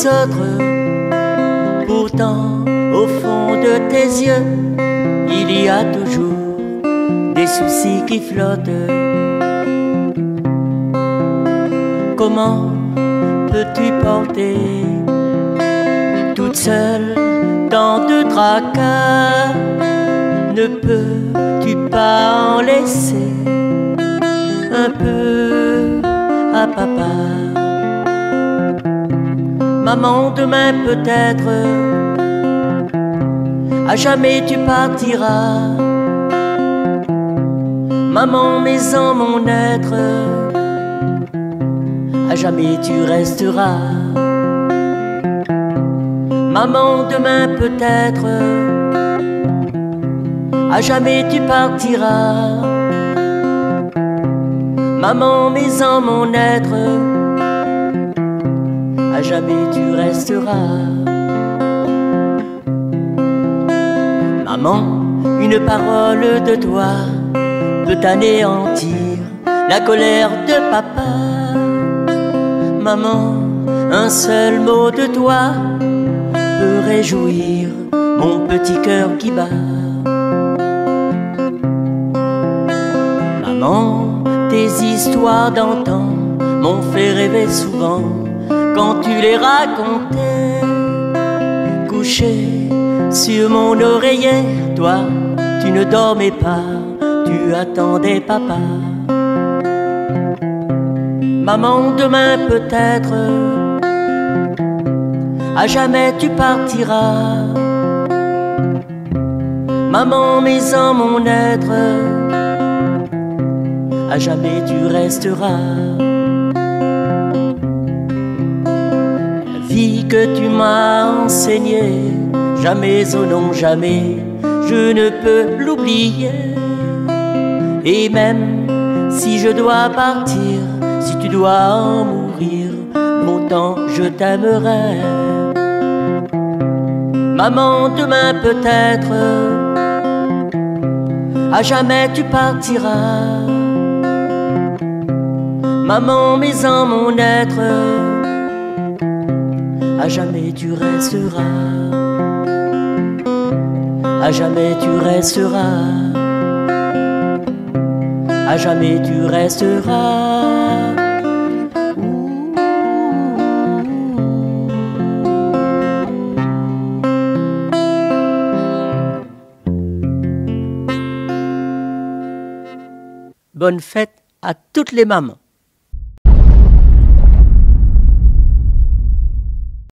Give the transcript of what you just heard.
les autres. Pourtant, au fond de tes yeux, il y a toujours des soucis qui flottent. Comment peux-tu porter toute seule tant de tracas? Ne peux-tu pas en laisser un peu à papa? Maman, demain peut-être, à jamais tu partiras. Maman, mais en mon être, à jamais tu resteras. Maman, demain peut-être, à jamais tu partiras. Maman, mais en mon être, à jamais tu resteras. Maman, une parole de toi peut anéantir la colère de papa. Maman, un seul mot de toi peut réjouir mon petit cœur qui bat. Maman, tes histoires d'antan m'ont fait rêver souvent quand tu les racontais. Couché sur mon oreiller, toi, tu ne dormais pas, tu attendais papa. Maman, demain peut-être, à jamais tu partiras. Maman, mais en mon être, à jamais tu resteras. La vie que tu m'as enseignée, jamais, oh non, jamais, je ne peux l'oublier. Et même si je dois partir, si tu dois en mourir, longtemps je t'aimerai. Maman, demain peut-être, à jamais tu partiras. Maman, mais en mon être, à jamais tu resteras. À jamais tu resteras. À jamais tu resteras. Bonne fête à toutes les mamans.